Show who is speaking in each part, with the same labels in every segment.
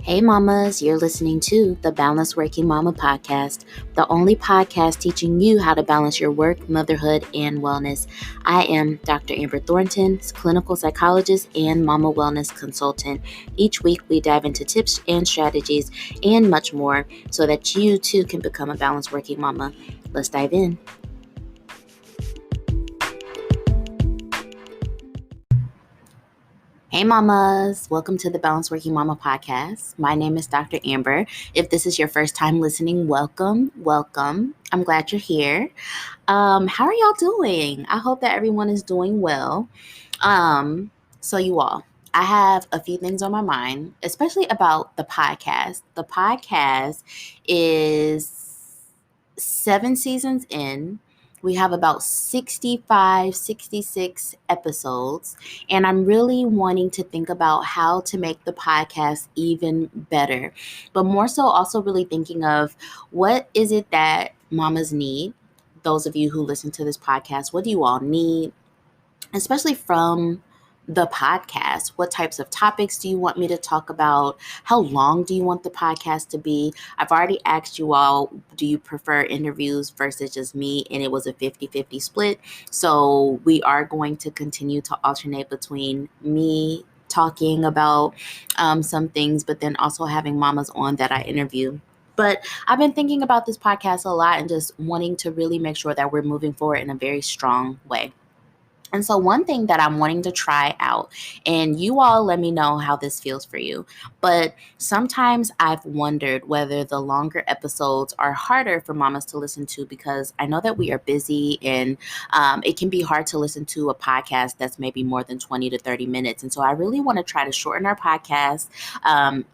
Speaker 1: Hey mamas, you're listening to the Balanced Working Mama podcast, the only podcast teaching you how to balance your work, motherhood, and wellness. I am Dr. Amber Thornton, clinical psychologist and mama wellness consultant. Each week we dive into tips and strategies and much more so that you too can become a balanced working mama. Let's dive in. Hey mamas, welcome to the Balanced Working Mama podcast. My name is Dr. Amber. If this is your first time listening, welcome. I'm glad you're here. How are y'all doing? I hope that everyone is doing well. So you all, I have a few things on my mind, especially about the podcast. The podcast is 7 seasons in. We have about 65, 66 episodes, and I'm really wanting to think about how to make the podcast even better. But more so, also really thinking of what is it that mamas need? Those of you who listen to this podcast, what do you all need, especially from the podcast? What types of topics do you want me to talk about? How long do you want the podcast to be? I've already asked you all, do you prefer interviews versus just me? And it was a 50-50 split. So we are going to continue to alternate between me talking about some things, but then also having mamas on that I interview. But I've been thinking about this podcast a lot and just wanting to really make sure that we're moving forward in a very strong way. And so one thing that I'm wanting to try out, and you all let me know how this feels for you, but sometimes I've wondered whether the longer episodes are harder for mamas to listen to, because I know that we are busy and it can be hard to listen to a podcast that's maybe more than 20 to 30 minutes. And so I really want to try to shorten our podcast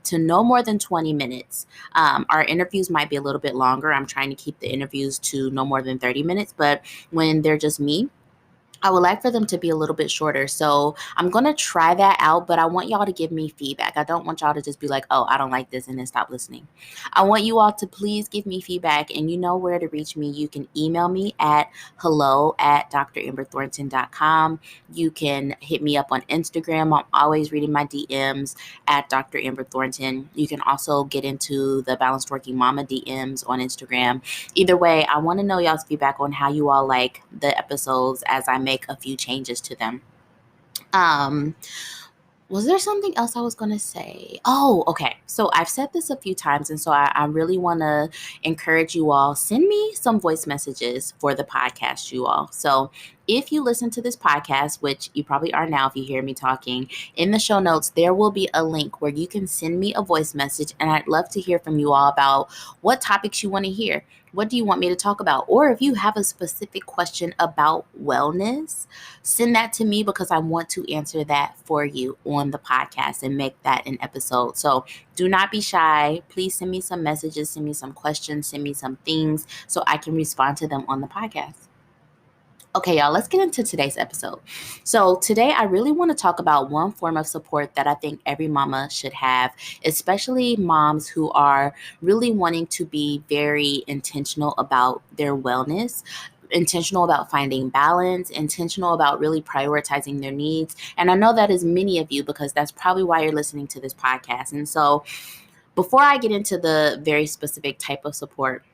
Speaker 1: to no more than 20 minutes. Our interviews might be a little bit longer. I'm trying to keep the interviews to no more than 30 minutes, but when they're just me, I would like for them to be a little bit shorter. So I'm going to try that out, but I want y'all to give me feedback. I don't want y'all to just be like, oh, I don't like this and then stop listening. I want you all to please give me feedback, and you know where to reach me. You can email me at hello@dramberthornton.com. You can hit me up on Instagram. I'm always reading my DMs at Dr. Amber Thornton. You can also get into the Balanced Working Mama DMs on Instagram. Either way, I want to know y'all's feedback on how you all like the episodes as I make a few changes to them. Was there something else I was going to say? Oh, okay. So I've said this a few times, and so I really want to encourage you all, send me some voice messages for the podcast, you all. So if you listen to this podcast, which you probably are now if you hear me talking, in the show notes, there will be a link where you can send me a voice message, and I'd love to hear from you all about what topics you want to hear. What do you want me to talk about? Or if you have a specific question about wellness, send that to me, because I want to answer that for you on the podcast and make that an episode. So do not be shy. Please send me some messages, send me some questions, send me some things so I can respond to them on the podcast. Okay, y'all, let's get into today's episode. So today I really want to talk about one form of support that I think every mama should have, especially moms who are really wanting to be very intentional about their wellness, intentional about finding balance, intentional about really prioritizing their needs. And I know that is many of you, because that's probably why you're listening to this podcast. And so before I get into the very specific type of support,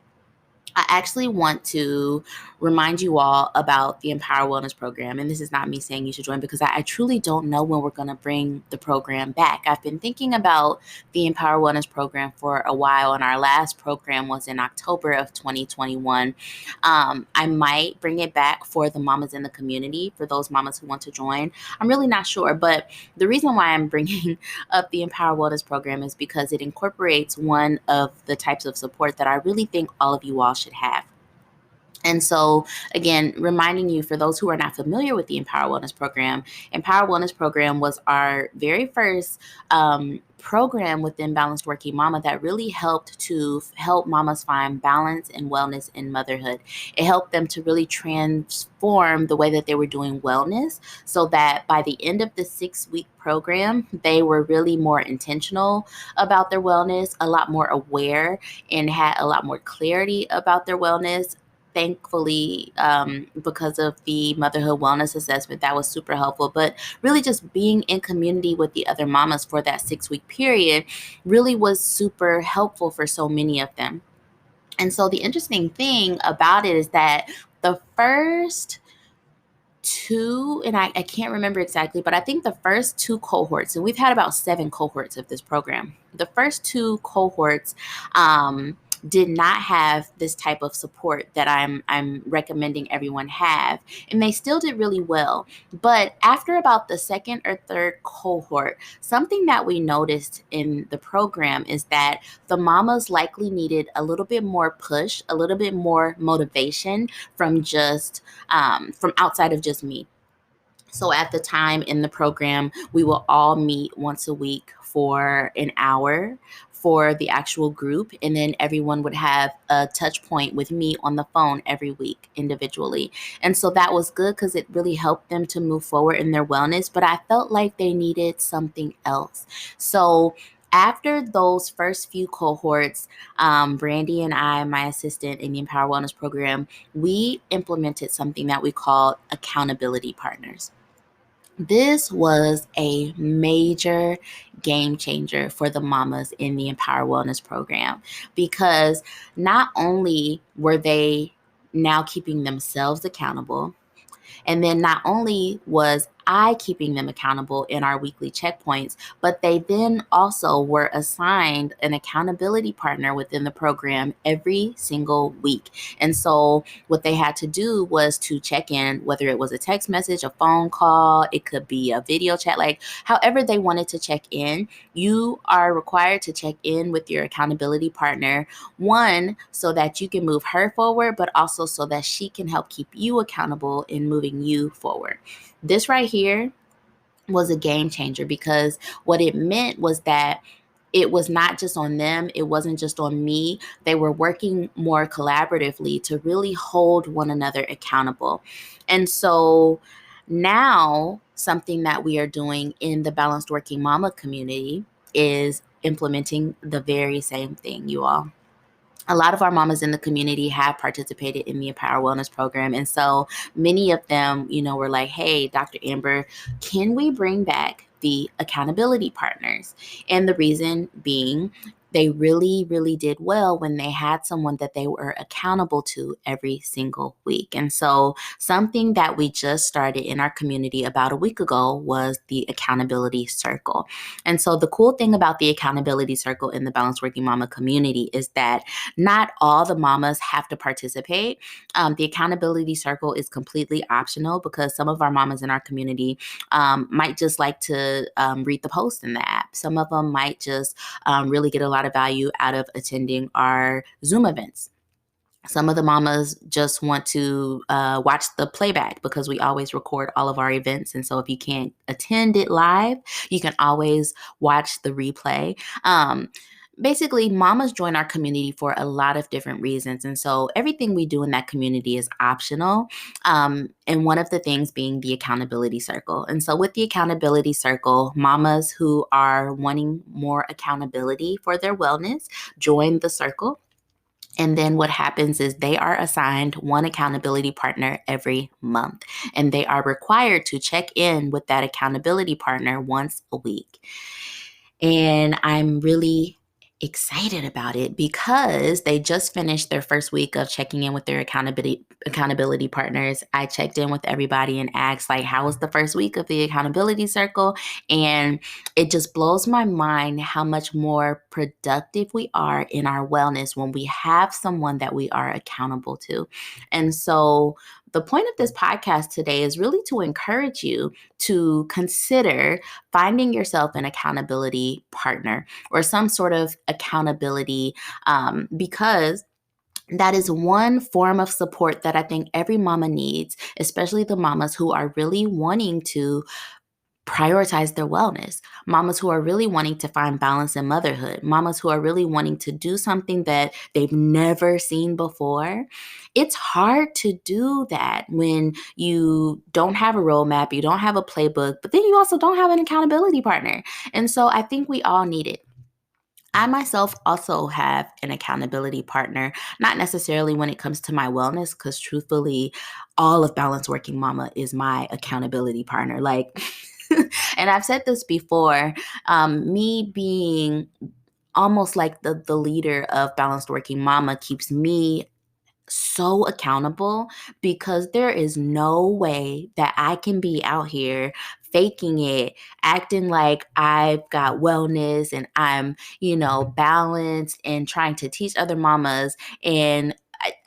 Speaker 1: I actually want to remind you all about the Empower Wellness Program. And this is not me saying you should join, because I truly don't know when we're going to bring the program back. I've been thinking about the Empower Wellness Program for a while, and our last program was in October of 2021. I might bring it back for the mamas in the community, for those mamas who want to join. I'm really not sure, but the reason why I'm bringing up the Empower Wellness Program is because it incorporates one of the types of support that I really think all of you all should have. And so, again, reminding you, for those who are not familiar with the Empower Wellness Program was our very first program within Balanced Working Mama that really helped to help mamas find balance and wellness in motherhood. It helped them to really transform the way that they were doing wellness, so that by the end of the 6-week program, they were really more intentional about their wellness, a lot more aware, and had a lot more clarity about their wellness, thankfully, because of the motherhood wellness assessment, that was super helpful. But really, just being in community with the other mamas for that 6 week period really was super helpful for so many of them. And so the interesting thing about it is that the first two, and I can't remember exactly, but I think the first two cohorts, and we've had about 7 cohorts of this program. The first two cohorts did not have this type of support that I'm recommending everyone have, and they still did really well. But after about the second or third cohort, something that we noticed in the program is that the mamas likely needed a little bit more push, a little bit more motivation from outside of just me. So at the time in the program, we will all meet once a week for an hour for the actual group. And then everyone would have a touch point with me on the phone every week individually. And so that was good because it really helped them to move forward in their wellness. But I felt like they needed something else. So after those first few cohorts, Brandy and I, my assistant in the Empower Wellness program, we implemented something that we called accountability partners. This was a major game changer for the mamas in the Empower Wellness program because not only were they now keeping themselves accountable, and then not only was I keeping them accountable in our weekly checkpoints, but they then also were assigned an accountability partner within the program every single week. And so what they had to do was to check in, whether it was a text message, a phone call, it could be a video chat, like however they wanted to check in. You are required to check in with your accountability partner, one, so that you can move her forward, but also so that she can help keep you accountable in moving you forward. This right here was a game changer because what it meant was that it was not just on them, it wasn't just on me. They were working more collaboratively to really hold one another accountable. And so now, something that we are doing in the Balanced Working Mama community is implementing the very same thing, you all. A lot of our mamas in the community have participated in the Empower Wellness program. And so many of them, were like, hey, Dr. Amber, can we bring back the accountability partners? And the reason being, they really, really did well when they had someone that they were accountable to every single week. And so something that we just started in our community about a week ago was the accountability circle. And so the cool thing about the accountability circle in the Balanced Working Mama community is that not all the mamas have to participate. The accountability circle is completely optional because some of our mamas in our community might just like to read the post in the app. Some of them might just really get a lot of value out of attending our Zoom events. Some of the mamas just want to watch the playback because we always record all of our events. And so if you can't attend it live, you can always watch the replay. Basically, mamas join our community for a lot of different reasons. And so everything we do in that community is optional. And one of the things being the accountability circle. And so with the accountability circle, mamas who are wanting more accountability for their wellness join the circle. And then what happens is they are assigned one accountability partner every month, and they are required to check in with that accountability partner once a week. And I'm really excited about it because they just finished their first week of checking in with their accountability partners. I checked in with everybody and asked, like, how was the first week of the accountability circle? And it just blows my mind how much more productive we are in our wellness when we have someone that we are accountable to. And so the point of this podcast today is really to encourage you to consider finding yourself an accountability partner or some sort of accountability, because that is one form of support that I think every mama needs, especially the mamas who are really wanting to prioritize their wellness, mamas who are really wanting to find balance in motherhood, mamas who are really wanting to do something that they've never seen before. It's hard to do that when you don't have a roadmap, you don't have a playbook, but then you also don't have an accountability partner. And so I think we all need it. I myself also have an accountability partner, not necessarily when it comes to my wellness, because truthfully, all of Balanced Working Mama is my accountability partner. Like, and I've said this before, me being almost like the leader of Balanced Working Mama keeps me so accountable, because there is no way that I can be out here faking it, acting like I've got wellness and I'm, balanced and trying to teach other mamas. And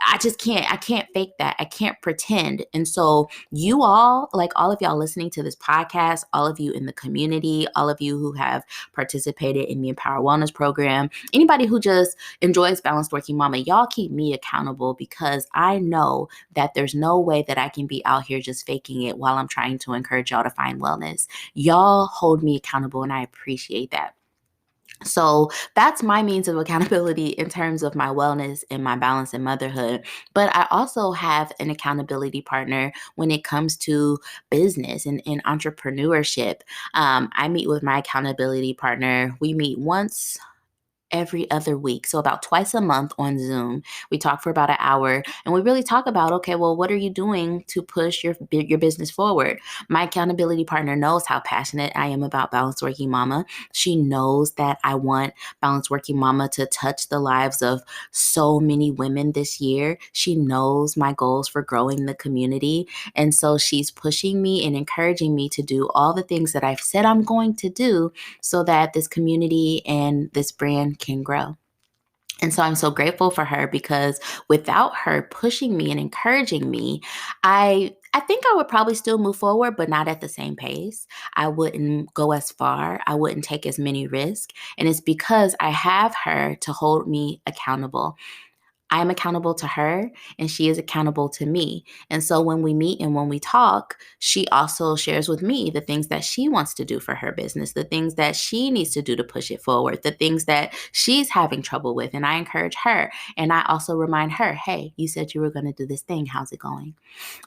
Speaker 1: I just can't, I can't fake that. I can't pretend. And so, you all, like all of y'all listening to this podcast, all of you in the community, all of you who have participated in the Empower Wellness program, anybody who just enjoys Balanced Working Mama, y'all keep me accountable, because I know that there's no way that I can be out here just faking it while I'm trying to encourage y'all to find wellness. Y'all hold me accountable, and I appreciate that. So that's my means of accountability in terms of my wellness and my balance in motherhood. But I also have an accountability partner when it comes to business and entrepreneurship. I meet with my accountability partner. We meet once every other week. So about twice a month on Zoom. We talk for about an hour, and we really talk about, okay, well, what are you doing to push your business forward? My accountability partner knows how passionate I am about Balanced Working Mama. She knows that I want Balanced Working Mama to touch the lives of so many women this year. She knows my goals for growing the community. And so she's pushing me and encouraging me to do all the things that I've said I'm going to do, so that this community and this brand can grow. And so I'm so grateful for her, because without her pushing me and encouraging me, I think I would probably still move forward, but not at the same pace. I wouldn't go as far. I wouldn't take as many risks. And it's because I have her to hold me accountable. I'm accountable to her, and she is accountable to me. And so when we meet and when we talk, she also shares with me the things that she wants to do for her business, the things that she needs to do to push it forward, the things that she's having trouble with. And I encourage her. And I also remind her, hey, you said you were going to do this thing. How's it going?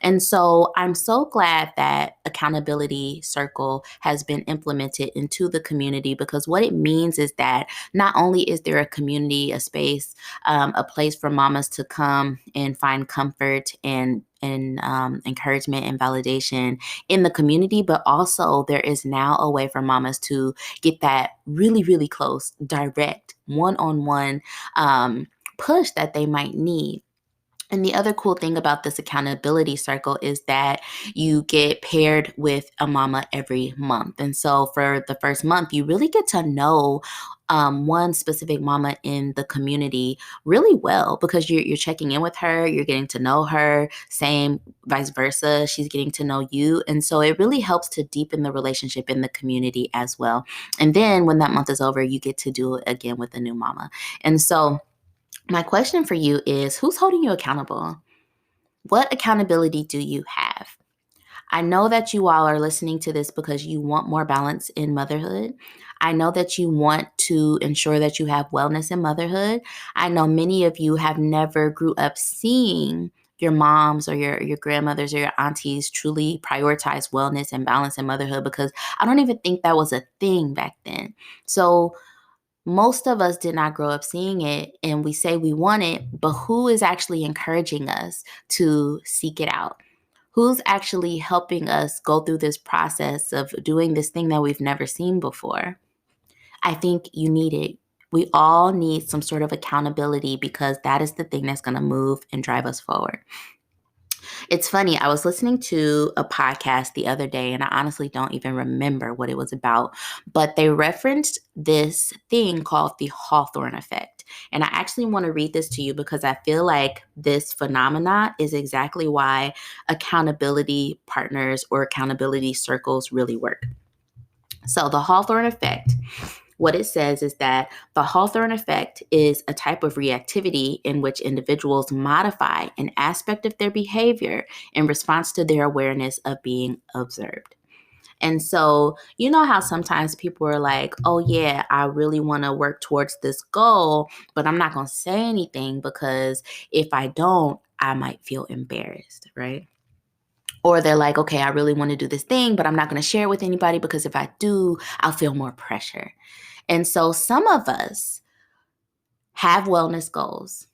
Speaker 1: And so I'm so glad that accountability circle has been implemented into the community, because what it means is that not only is there a community, a space, a place for mamas to come and find comfort and encouragement and validation in the community, but also there is now a way for mamas to get that really, really close, direct, one-on-one push that they might need. And the other cool thing about this accountability circle is that you get paired with a mama every month. And so for the first month, you really get to know one specific mama in the community really well, because you're checking in with her, you're getting to know her, same vice versa. She's getting to know you. And so it really helps to deepen the relationship in the community as well. And then when that month is over, you get to do it again with a new mama. And so my question for you is, who's holding you accountable? What accountability do you have? I know that you all are listening to this because you want more balance in motherhood. I know that you want to ensure that you have wellness in motherhood. I know many of you have never grew up seeing your moms or your grandmothers or your aunties truly prioritize wellness and balance in motherhood, because I don't even think that was a thing back then. So most of us did not grow up seeing it, and we say we want it, but who is actually encouraging us to seek it out? Who's actually helping us go through this process of doing this thing that we've never seen before? I think you need it. We all need some sort of accountability, because that is the thing that's going to move and drive us forward. It's funny, I was listening to a podcast the other day, and I honestly don't even remember what it was about, but they referenced this thing called the Hawthorne effect. And I actually want to read this to you, because I feel like this phenomena is exactly why accountability partners or accountability circles really work. So, the Hawthorne effect, what it says is that the Hawthorne effect is a type of reactivity in which individuals modify an aspect of their behavior in response to their awareness of being observed. And so, you know how sometimes people are like, oh, yeah, I really want to work towards this goal, but I'm not going to say anything, because if I don't, I might feel embarrassed, right? Or they're like, okay, I really want to do this thing, but I'm not going to share it with anybody, because if I do, I'll feel more pressure. And so some of us, have wellness goals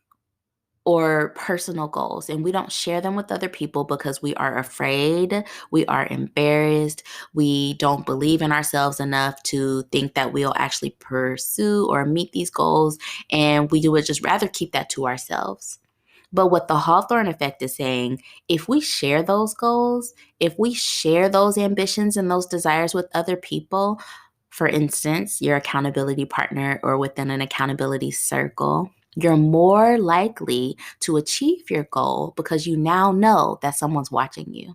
Speaker 1: or personal goals, and we don't share them with other people because we are afraid, we are embarrassed, we don't believe in ourselves enough to think that we'll actually pursue or meet these goals, and we would just rather keep that to ourselves. But what the Hawthorne effect is saying, if we share those goals, if we share those ambitions and those desires with other people, for instance, your accountability partner or within an accountability circle, you're more likely to achieve your goal because you now know that someone's watching you,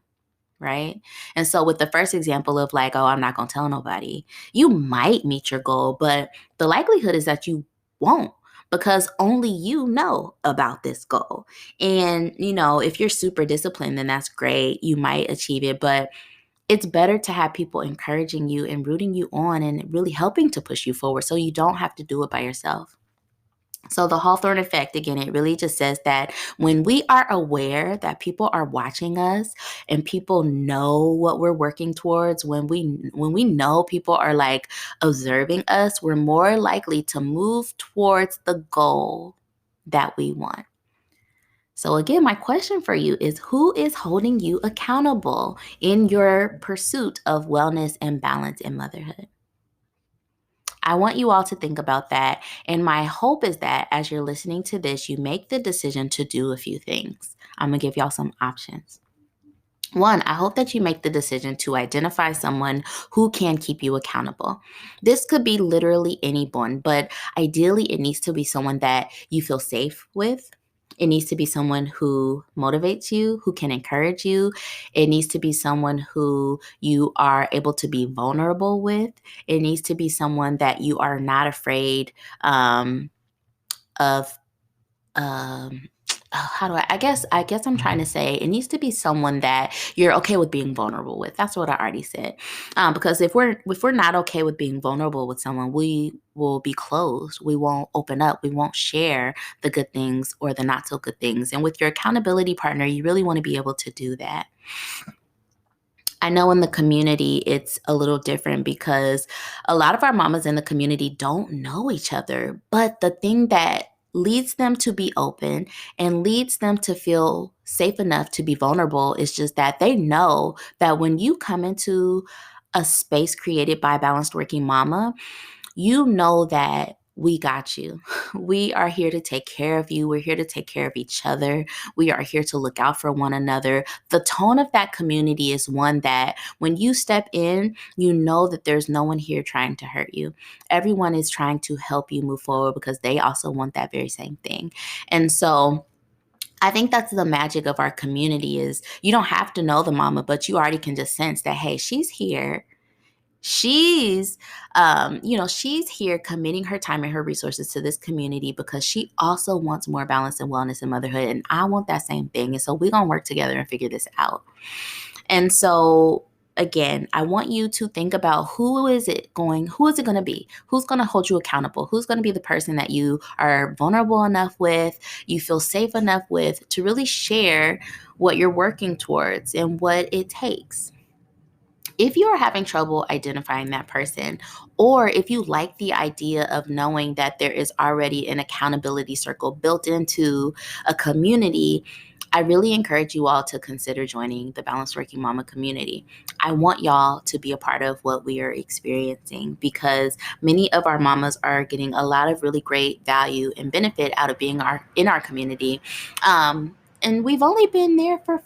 Speaker 1: right? And so, with the first example of like, oh, I'm not going to tell nobody, you might meet your goal, but the likelihood is that you won't because only you know about this goal. And, if you're super disciplined, then that's great. You might achieve it, but it's better to have people encouraging you and rooting you on and really helping to push you forward so you don't have to do it by yourself. So the Hawthorne effect, again, it really just says that when we are aware that people are watching us and people know what we're working towards, when we know people are like observing us, we're more likely to move towards the goal that we want. So again, my question for you is, who is holding you accountable in your pursuit of wellness and balance in motherhood? I want you all to think about that. And my hope is that as you're listening to this, you make the decision to do a few things. I'm going to give y'all some options. One, I hope that you make the decision to identify someone who can keep you accountable. This could be literally anyone, but ideally, it needs to be someone that you feel safe with. It needs to be someone who motivates you, who can encourage you. It needs to be someone who you are able to be vulnerable with. It needs to be someone that you are not afraid of how do I guess I'm trying to say it needs to be someone that you're okay with being vulnerable with. That's what I already said. Because if we're not okay with being vulnerable with someone, we will be closed. We won't open up. We won't share the good things or the not so good things. And with your accountability partner, you really want to be able to do that. I know in the community, it's a little different because a lot of our mamas in the community don't know each other. But the thing that leads them to be open and leads them to feel safe enough to be vulnerable is just that they know that when you come into a space created by a Balanced Working Mama, you know that we got you. We are here to take care of you. We're here to take care of each other. We are here to look out for one another. The tone of that community is one that when you step in, you know that there's no one here trying to hurt you. Everyone is trying to help you move forward because they also want that very same thing. And so I think that's the magic of our community is you don't have to know the mama, but you already can just sense that, hey, she's here. She's here committing her time and her resources to this community because she also wants more balance and wellness in motherhood. And I want that same thing. And so we're going to work together and figure this out. And so again, I want you to think about who is it going to be? Who's going to hold you accountable? Who's going to be the person that you are vulnerable enough with, you feel safe enough with to really share what you're working towards and what it takes. If you are having trouble identifying that person, or if you like the idea of knowing that there is already an accountability circle built into a community, I really encourage you all to consider joining the Balanced Working Mama community. I want y'all to be a part of what we are experiencing because many of our mamas are getting a lot of really great value and benefit out of being in our community. And we've only been there for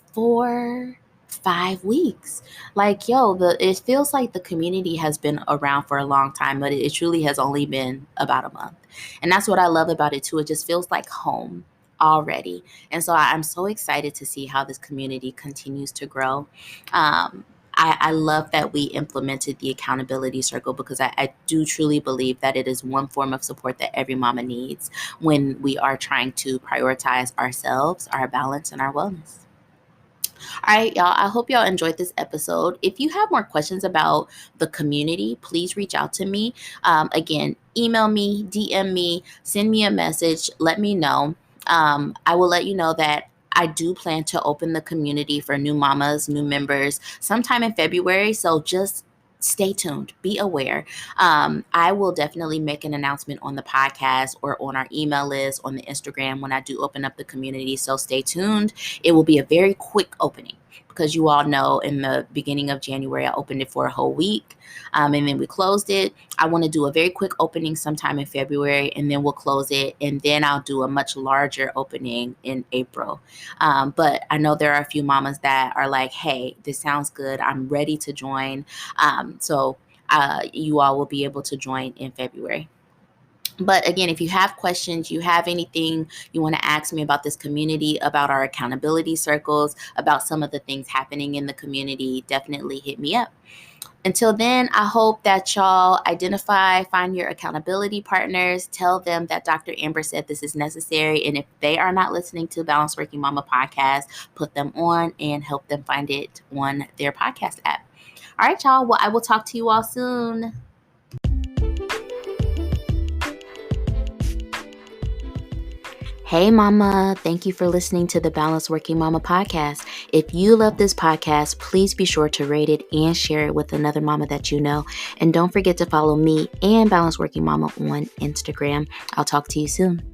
Speaker 1: 5 weeks. Like, it feels like the community has been around for a long time, but it truly has only been about a month. And that's what I love about it too. It just feels like home already. And so I'm so excited to see how this community continues to grow. I love that we implemented the accountability circle because I do truly believe that it is one form of support that every mama needs when we are trying to prioritize ourselves, our balance, and our wellness. All right, y'all. I hope y'all enjoyed this episode. If you have more questions about the community, please reach out to me. Again, email me, DM me, send me a message, let me know. I will let you know that I do plan to open the community for new mamas, new members sometime in February. So just stay tuned. Be aware. I will definitely make an announcement on the podcast or on our email list on the Instagram when I do open up the community. So stay tuned. It will be a very quick opening because you all know in the beginning of January, I opened it for a whole week and then we closed it. I want to do a very quick opening sometime in February and then we'll close it. And then I'll do a much larger opening in April. But I know there are a few mamas that are like, hey, this sounds good. I'm ready to join. So you all will be able to join in February. But again, if you have questions, you have anything you want to ask me about this community, about our accountability circles, about some of the things happening in the community, definitely hit me up. Until then, I hope that y'all find your accountability partners, tell them that Dr. Amber said this is necessary. And if they are not listening to Balanced Working Mama podcast, put them on and help them find it on their podcast app. All right, y'all. Well, I will talk to you all soon. Hey, Mama. Thank you for listening to the Balanced Working Mama podcast. If you love this podcast, please be sure to rate it and share it with another mama that you know. And don't forget to follow me and Balanced Working Mama on Instagram. I'll talk to you soon.